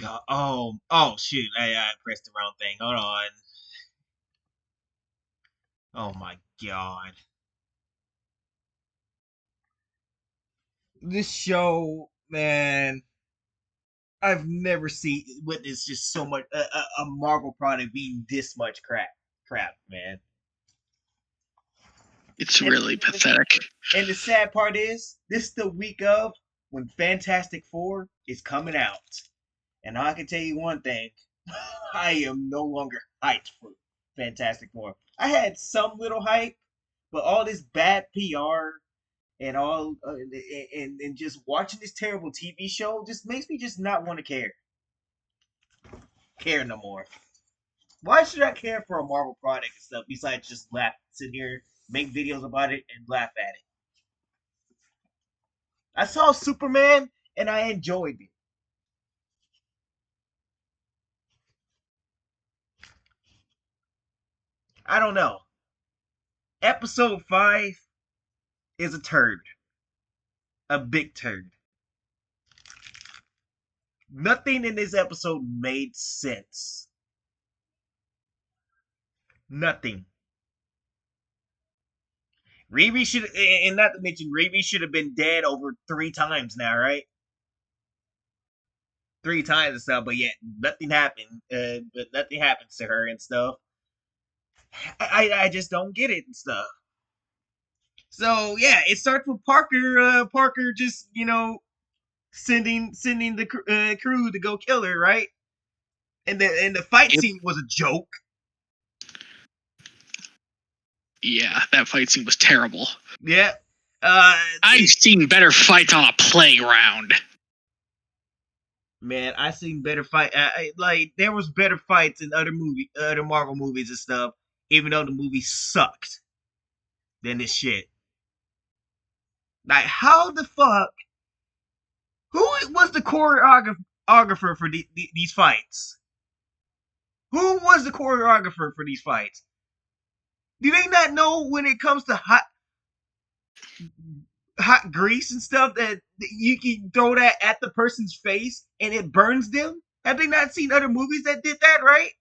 god. Oh shoot. I pressed the wrong thing. Hold on. Oh my god. This show, man, I've never seen witnessed just so much a Marvel product being this much crap, man. It's And, really pathetic. and the sad part is, this is the week of when Fantastic Four is coming out. And I can tell you one thing, I am no longer hyped for Fantastic Four. I had some little hype, but all this bad PR and all and just watching this terrible TV show just makes me just not want to care no more. Why should I care for a Marvel product and stuff besides just sit here, make videos about it, and laugh at it? I saw Superman and I enjoyed it. I don't know. Episode 5 is a turd. A big turd. Nothing in this episode made sense. Nothing. Riri should, and not to mention, Riri should have been dead over 3 times now, right? 3 times and stuff, but yet nothing happened. But nothing happens to her and stuff. I just don't get it and stuff. So yeah, it starts with Parker. Parker just sending the crew to go kill her, right? And the fight scene was a joke. Yeah, that fight scene was terrible. Yeah. I've seen better fights on a playground. Man, I seen better fight. Like there was better fights in other Marvel movies and stuff. Even though the movie sucked, than this shit. Like how the fuck? Who was the choreographer for these fights? Who was the choreographer for these fights? Do they not know when it comes to hot grease and stuff that you can throw that at the person's face and it burns them? Have they not seen other movies that did that, right?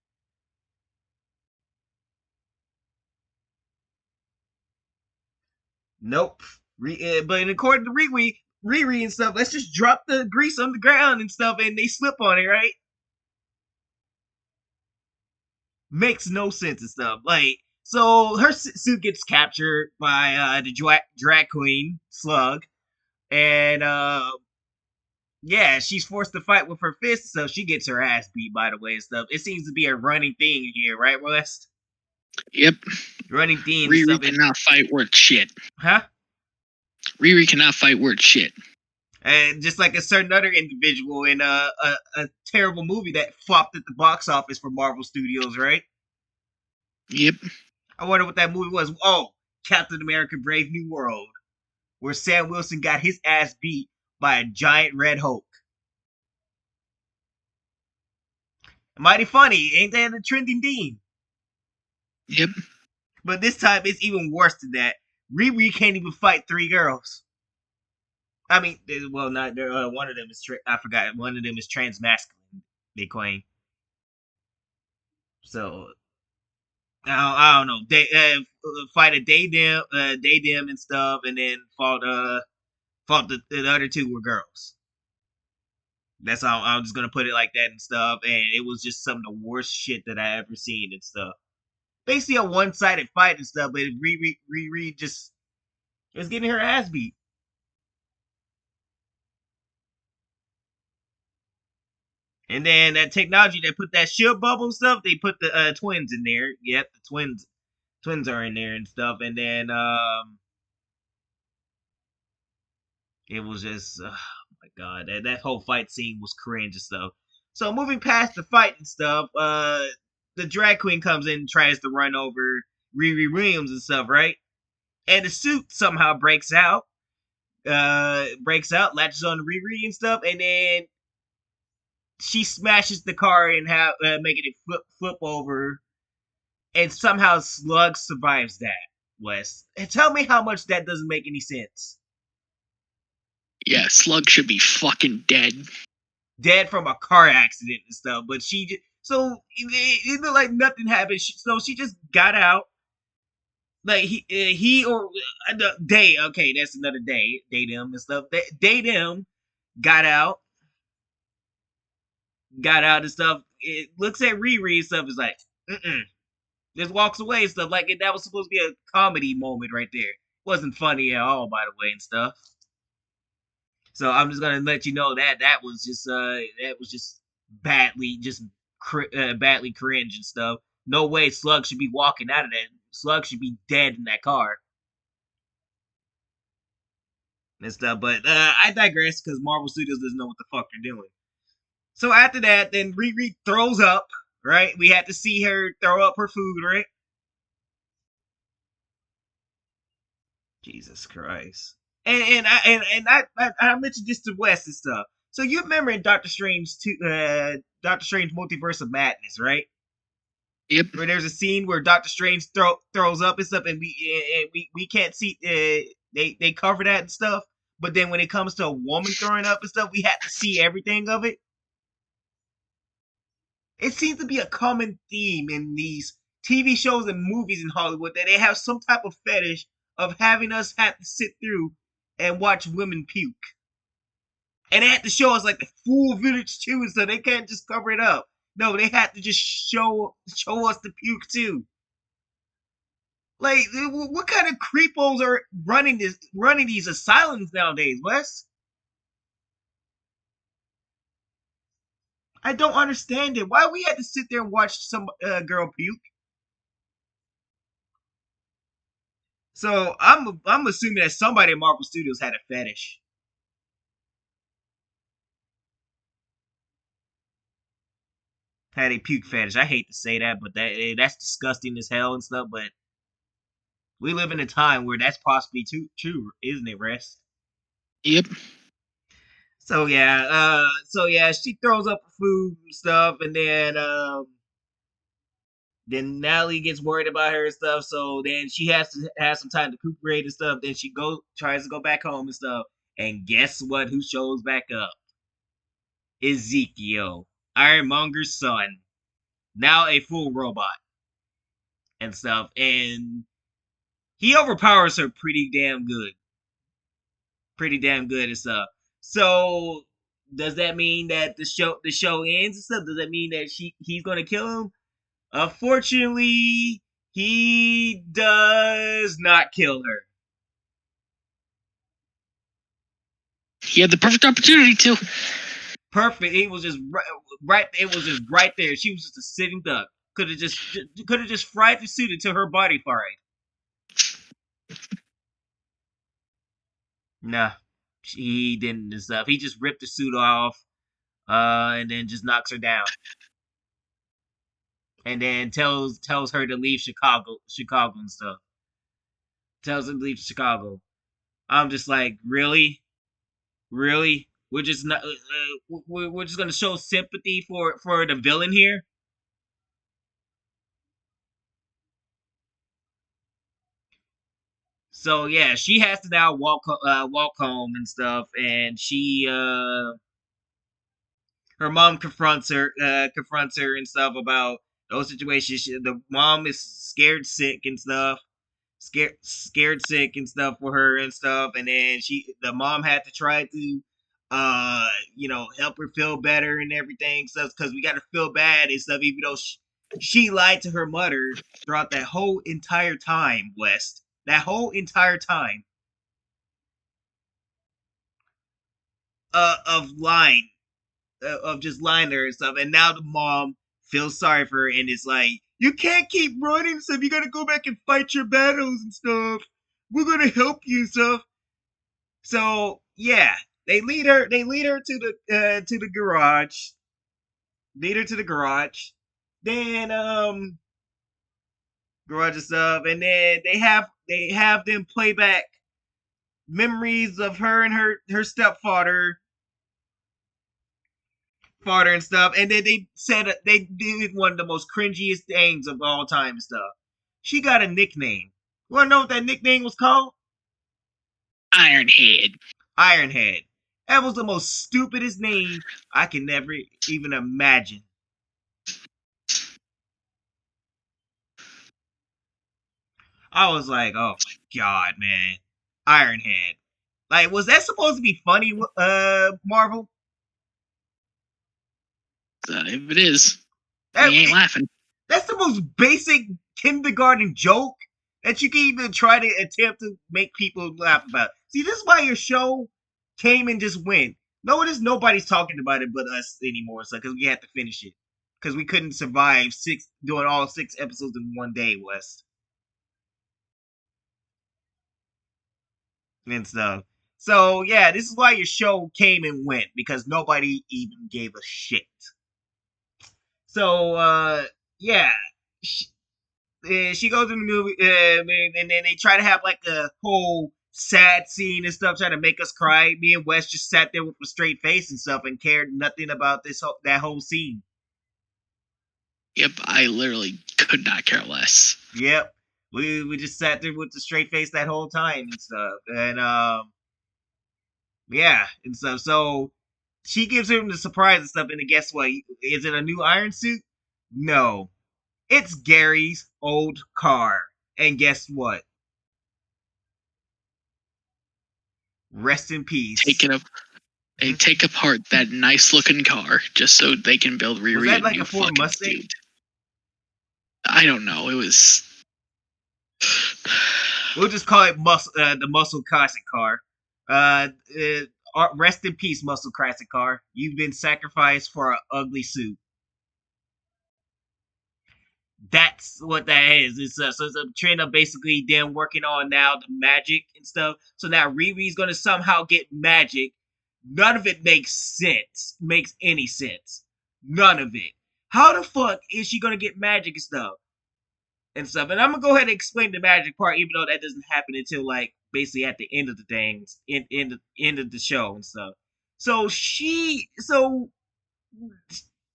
Nope. But according to Riri and stuff, let's just drop the grease on the ground and stuff and they slip on it, right? Makes no sense and stuff. Like, so her suit gets captured by the drag queen Slug, and yeah, she's forced to fight with her fists, so she gets her ass beat. By the way, and stuff. It seems to be a running thing here, right, West? Yep. Running theme. Riri cannot fight worth shit. Huh? Riri cannot fight worth shit. And just like a certain other individual in a terrible movie that flopped at the box office for Marvel Studios, right? Yep. I wonder what that movie was. Oh, Captain America: Brave New World, where Sam Wilson got his ass beat by a giant red Hulk. Mighty funny, ain't that the trending theme? Yep. But this time it's even worse than that. Riri can't even fight 3 girls. I mean, well, not one of them is I forgot. One of them is transmasculine. They claim. So I don't know. They fight a day them and stuff, and then fought the other 2 were girls. That's how I'm just gonna put it like that and stuff. And it was just some of the worst shit that I ever seen and stuff. Basically a one-sided fight and stuff, but Riri just was getting her ass beat. And then that technology that put that shield bubble and stuff, they put the twins in there. Yep, the twins are in there and stuff. And then it was just oh my god, that whole fight scene was cringe and stuff. So moving past the fight and stuff, the drag queen comes in and tries to run over Riri Williams and stuff, right? And the suit somehow breaks out, latches on Riri and stuff, and then she smashes the car and making it flip over, and somehow Slug survives that. Wes, and tell me how much that doesn't make any sense. Yeah, Slug should be fucking dead. dead from a car accident and stuff. But she just, so it looked like nothing happened. So she just got out. Like he or they, okay, that's another day. They them and stuff. They them got out, got out and stuff. It looks at Riri and stuff. Is like, mm-mm. Just walks away and stuff. Like that was supposed to be a comedy moment right there. Wasn't funny at all, by the way, and stuff. So I'm just gonna let you know that that was just badly just badly cringe and stuff. No way Slug should be walking out of that. Slug should be dead in that car and stuff. But I digress because Marvel Studios doesn't know what the fuck they're doing. So after that, then Riri throws up. Right, we had to see her throw up her food. Right, Jesus Christ. And I mentioned this to Wes and stuff. So you remember in Doctor Strange Multiverse of Madness, right? Yep. Where there's a scene where Doctor Strange throws up and stuff, and we can't see. They cover that and stuff. But then when it comes to a woman throwing up and stuff, we have to see everything of it. It seems to be a common theme in these TV shows and movies in Hollywood that they have some type of fetish of having us have to sit through and watch women puke. And they had to show us like the full village too, so they can't just cover it up. No, they had to just show us the puke too. Like, what kind of creepos are running these asylums nowadays, Wes? I don't understand it. Why we had to sit there and watch some girl puke? So I'm assuming that somebody at Marvel Studios had a fetish. Had a puke fetish. I hate to say that, but that's disgusting as hell and stuff. But we live in a time where that's possibly true, isn't it, Rest? Yep. So yeah, she throws up food and stuff, and then Natalie gets worried about her and stuff. So then she has to have some time to recuperate and stuff. Then she tries to go back home and stuff. And guess what? Who shows back up? Ezekiel, Ironmonger's son, now a full robot and stuff. And he overpowers her pretty damn good and stuff. So does that mean that the show ends and stuff? Does that mean that he's gonna kill him? Unfortunately, he does not kill her. He had the perfect opportunity to. Perfect. It was just right. It was just right there. She was just a sitting duck. Could have just fried the suit until her body fried. Nah, he didn't and stuff. He just ripped the suit off, and then just knocks her down, and then tells her to leave Chicago and stuff. Tells her to leave Chicago. I'm just like, really, really. We're just not. We're just gonna show sympathy for the villain here. So yeah, she has to now walk home and stuff, and her mom confronts her and stuff about those situations. The mom is scared sick and stuff, scared sick and stuff for her and stuff, and then the mom had to try to help her feel better and everything stuff because we got to feel bad and stuff, even though she lied to her mother throughout that whole entire time, West. That whole entire time of lying, of just lying to her and stuff. And now the mom feels sorry for her and is like, "You can't keep running and stuff. You gotta go back and fight your battles and stuff. We're gonna help you and stuff." So yeah, they lead her. They lead her to the garage. Lead her to the garage. Then garage and stuff, and then they have them play back memories of her and her stepfather father and stuff. And then they said they did one of the most cringiest things of all time and stuff. She got a nickname. You wanna know what that nickname was called? Ironhead. Ironhead. That was the most stupidest name I can never even imagine. I was like, oh my god, man. Ironhead. Like, was that supposed to be funny, Marvel? If it is, That we ain't laughing. That's the most basic kindergarten joke that you can even try to attempt to make people laugh about. See, this is why your show came and just went. Nobody's talking about it but us anymore, so because we had to finish it. Because we couldn't survive doing all 6 episodes in one day, West. And stuff. So yeah, this is why your show came and went, because nobody even gave a shit. So yeah, she goes in the movie, and then they try to have like a whole sad scene and stuff, trying to make us cry. Me and Wes just sat there with a straight face and stuff, and cared nothing about that whole scene. Yep, I literally could not care less. Yep, we just sat there with the straight face that whole time and stuff, and yeah, and stuff. So she gives him the surprise and stuff, and then guess what? Is it a new iron suit? No, it's Gary's old car. And guess what? Rest in Take peace. it up. They take apart that nice looking car just so they can build Was Riri that a like a new Ford fucking Mustang? suit. I don't know. It was. We'll just call it the Muscle Classic car. Rest in peace, Muscle Classic car. You've been sacrificed for an ugly suit. That's what that is. It's a trend of basically them working on now the magic and stuff. So now Riri's gonna somehow get magic. None of it makes sense. Makes any sense. None of it. How the fuck is she gonna get magic and stuff? And stuff. And I'm gonna go ahead and explain the magic part, even though that doesn't happen until like basically at the end of the things, in the end of the show and stuff. So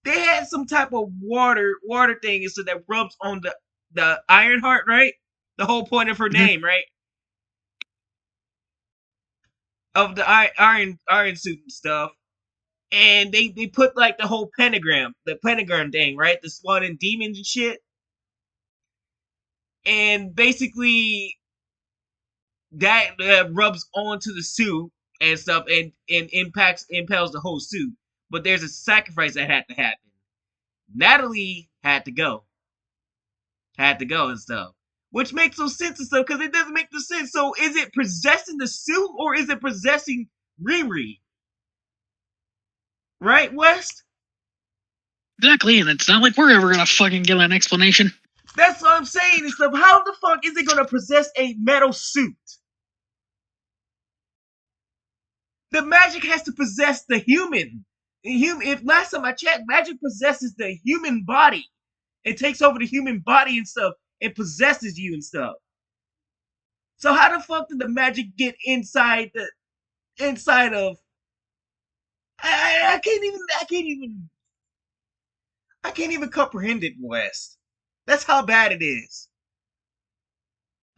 they had some type of water thing, so that rubs on the Ironheart, right? The whole point of her name, right? Of the iron suit and stuff. And they put like the pentagram thing, right? The swan and demons and shit. And basically that rubs onto the suit and stuff, and impels the whole suit. But there's a sacrifice that had to happen. Natalie had to go and stuff, which makes no sense and stuff, because it doesn't make no sense. So is it possessing the suit, or is it possessing Riri? Right, West? Exactly, and it's not like we're ever gonna fucking give an explanation. That's what I'm saying and stuff. How the fuck is it gonna possess a metal suit? The magic has to possess the human. If last time I checked, magic possesses the human body. It takes over the human body and stuff. It possesses you and stuff. So how the fuck did the magic get inside of? I can't even comprehend it, West. That's how bad it is.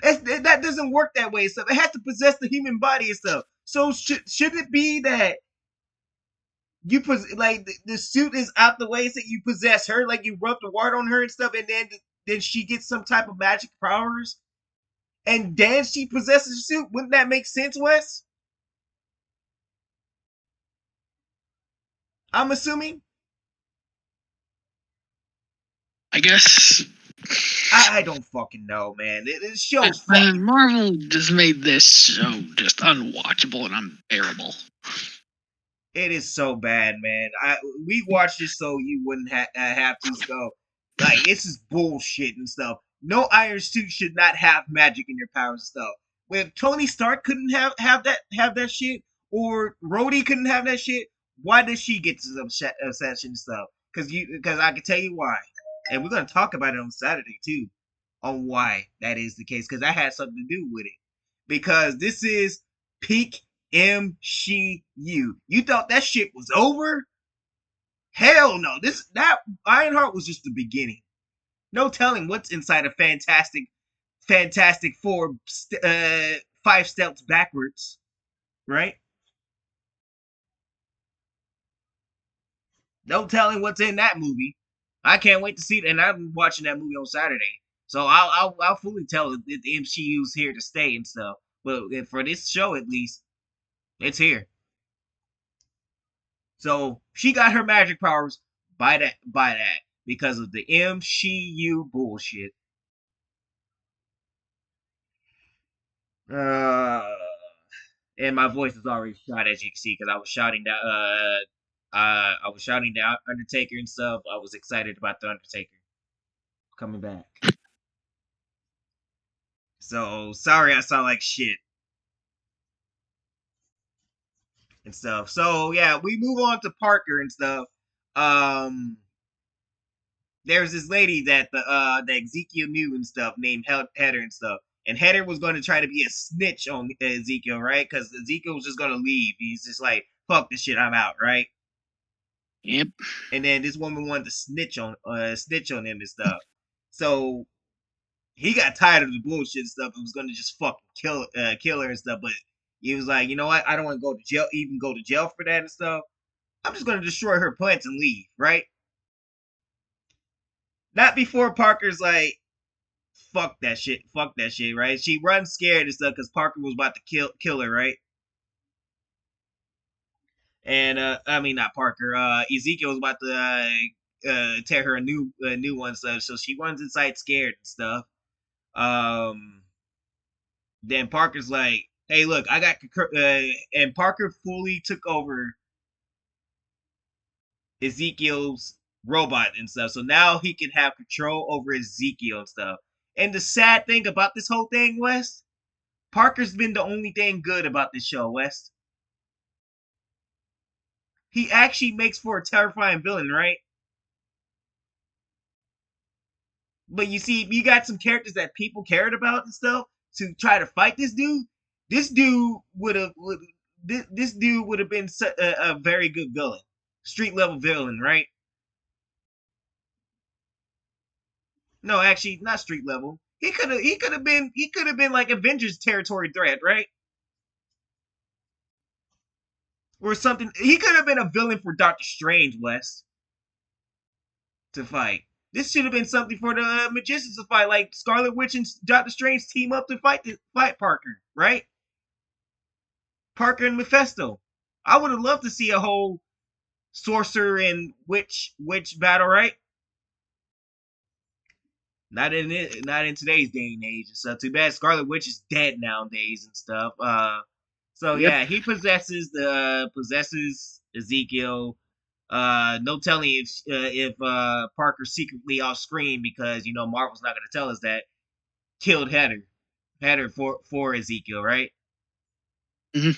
That doesn't work that way. So it has to possess the human body and stuff. So should it be that like the suit is out the way, so you possess her, like you rub the water on her and stuff, and then she gets some type of magic powers, and then she possesses the suit? Wouldn't that make sense, Wes? I'm assuming. I guess. I don't fucking know, man. This show's fucking. Marvel just made this show just unwatchable and unbearable. It is so bad, man. We watched this so you wouldn't have to go. Like, this is bullshit and stuff. No iron suit should not have magic in their powers and stuff. If Tony Stark couldn't have that shit, or Rhodey couldn't have that shit, why does she get some obsession and stuff? Because I can tell you why, and we're gonna talk about it on Saturday too, on why that is the case. Because that had something to do with it. Because this is peak MCU. You thought that shit was over? Hell no. That Ironheart was just the beginning. No telling what's inside of Fantastic Four, 5 steps backwards, right? No telling what's in that movie. I can't wait to see it, and I'm watching that movie on Saturday, so I'll fully tell that the MCU's here to stay and stuff. But for this show, at least, it's here. So she got her magic powers by that because of the MCU bullshit. Uh, and my voice is already shot as you can see because I was shouting that I was shouting down Undertaker and stuff. I was excited about the Undertaker coming back. So sorry I sound like shit and stuff. So yeah, we move on to Parker and stuff. Um, there's this lady that Ezekiel knew and stuff named Heather and stuff. And Heather was going to try to be a snitch on Ezekiel, right? Because Ezekiel was just going to leave. He's just like, "Fuck this shit, I'm out," right? Yep. And then this woman wanted to snitch on him and stuff. So he got tired of the bullshit and stuff and was going to just fucking kill her and stuff. But he was like, you know what? I don't want to go to jail, even go to jail for that and stuff. I'm just going to destroy her plants and leave, right? Not before Parker's like, fuck that shit, right? She runs scared and stuff because Parker was about to kill her, right? And I mean not Parker. Ezekiel was about to tear her a new one, so she runs inside scared and stuff. Um, then Parker's like, "Hey, look, I got," and Parker fully took over Ezekiel's robot and stuff. So now he can have control over Ezekiel and stuff. And the sad thing about this whole thing, West, Parker's been the only thing good about this show, West. He actually makes for a terrifying villain, right? But you see, you got some characters that people cared about and stuff to try to fight this dude. This dude this dude would have been a very good villain, street level villain, right? No, actually, not street level. He could have been like Avengers territory threat, right? Or something. He could have been a villain for Doctor Strange, West, to fight. This should have been something for the magicians to fight, like Scarlet Witch and Doctor Strange team up to fight Parker, right? Parker and Mephisto. I would have loved to see a whole sorcerer and witch battle, right? Not in today's day and age and stuff. Too bad Scarlet Witch is dead nowadays and stuff. So Yep. yeah, he possesses Ezekiel. No telling if Parker secretly off screen because Marvel's not gonna tell us that killed Heather for Ezekiel, right? Hmm.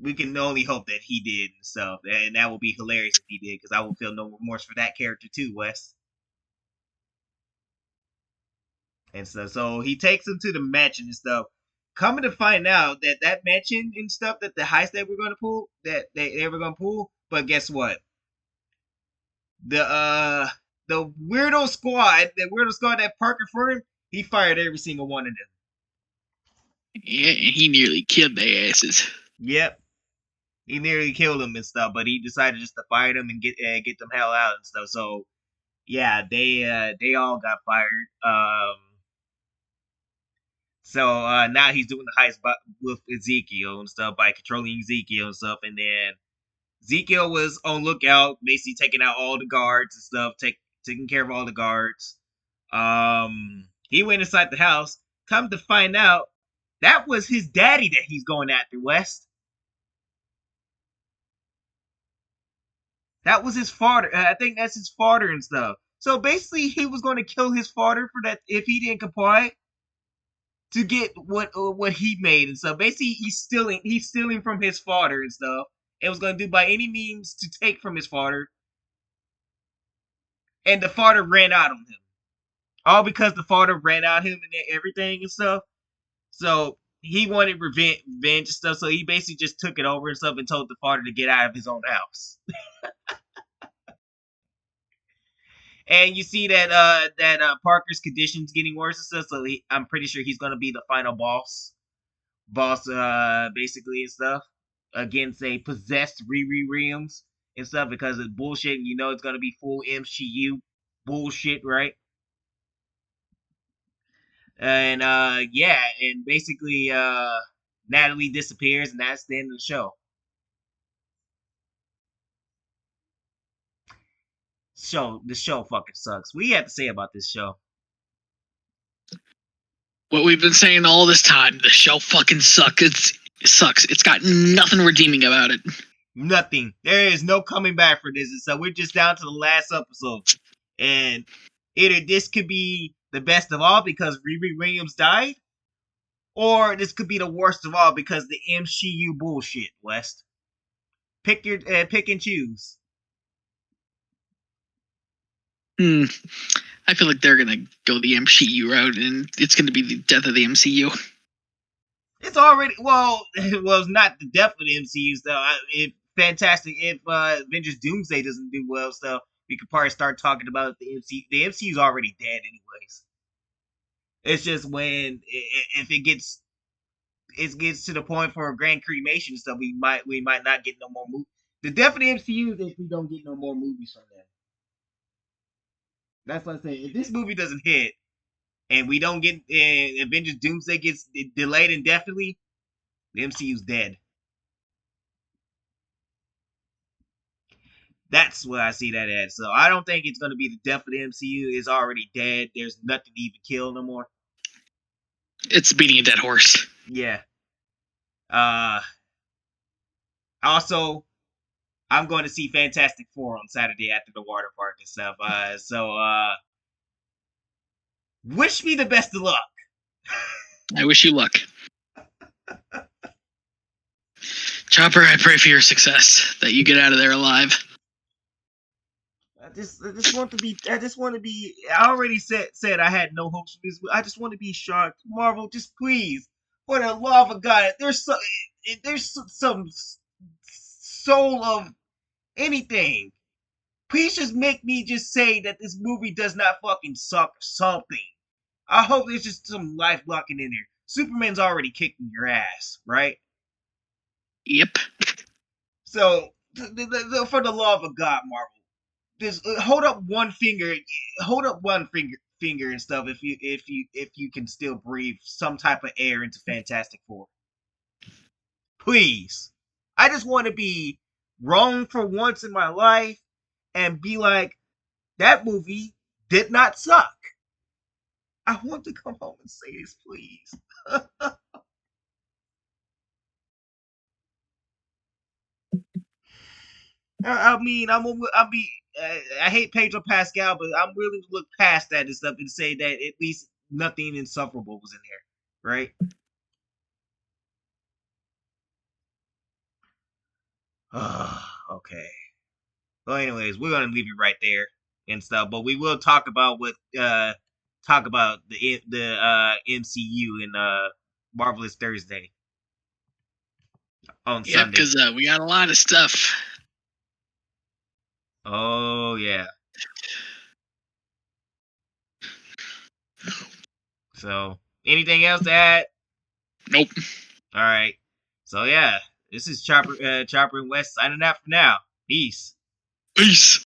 We can only hope that he did and stuff, and that would be hilarious if he did because I would feel no remorse for that character too, Wes. And stuff. So he takes him to the mansion and stuff. Coming to find out that mansion and stuff that the heist that we're gonna pull that they were gonna pull, but guess what? The uh the weirdo squad that Parker firmed, he fired every single one of them. Yeah, and he nearly killed their asses. Yep, he nearly killed them and stuff, but he decided just to fire them and get them hell out and stuff. So yeah, they all got fired. So now he's doing the heist with Ezekiel and stuff by controlling Ezekiel and stuff, and then Ezekiel was on lookout, basically taking out all the guards and stuff, taking care of all the guards. He went inside the house. Come to find out, that was his daddy that he's going after. West. That was his father. I think that's his father and stuff. So basically, he was going to kill his father for that if he didn't comply to get what he made and stuff. Basically, he's stealing from his father and stuff. It was going to do by any means to take from his father, and the father ran out on him. All because the father ran out him and everything and stuff. So he wanted revenge and stuff. So he basically just took it over and stuff and told the father to get out of his own house. And you see that Parker's conditions getting worse and stuff. So I'm pretty sure he's gonna be the final boss basically and stuff against a possessed Riri Williams and stuff because it's bullshit. And you know it's gonna be full MCU bullshit, right? And yeah, and basically Natalie disappears, and that's the end of the show. The show fucking sucks. What do you have to say about this show? What we've been saying all this time, the show fucking sucks. It sucks. It's got nothing redeeming about it. Nothing. There is no coming back for this. And so we're just down to the last episode. And either this could be the best of all because Riri Williams died, or this could be the worst of all because the MCU bullshit, West. Pick and choose. I feel like they're gonna go the MCU route, and it's gonna be the death of the MCU. It's already it's not the death of the MCU though. If Avengers Doomsday doesn't do well, so we could probably start talking about the MCU. The MCU's already dead anyways. It's just when if it gets to the point for a grand cremation and stuff, we might not get no more movies. The death of the MCU is if we don't get no more movies from them. That's what I say. If this movie doesn't hit and we don't get Avengers Doomsday gets delayed indefinitely, the MCU's dead. That's what I see that as. So I don't think it's going to be the death of the MCU. It's already dead. There's nothing to even kill no more. It's beating a dead horse. Yeah. Also, I'm going to see Fantastic Four on Saturday after the water park and stuff. Wish me the best of luck. I wish you luck. Chopper, I pray for your success, that you get out of there alive. I just want to be. I already said I had no hopes for this. I just want to be shocked. Marvel, just please, for the love of God, there's some soul of anything. Please just make me just say that this movie does not fucking suck or something. I hope there's just some life blocking in there. Superman's already kicking your ass, right? Yep. So, for the love of God, Marvel, just hold up one finger, and stuff. If you can still breathe some type of air into Fantastic Four, please. I just want to be wrong for once in my life and be like, that movie did not suck. I want to come home and say this, please. I mean, I hate Pedro Pascal, but I'm willing to look past that and stuff and say that at least nothing insufferable was in there, right? Okay. Well, anyways, we're gonna leave it right there and stuff, but we will talk about the MCU and Marvelous Thursday on Yep, Sunday. because we got a lot of stuff. Oh yeah. So, anything else to add? Nope. All right. So yeah, this is Chopper and West signing out for now. Peace. Peace.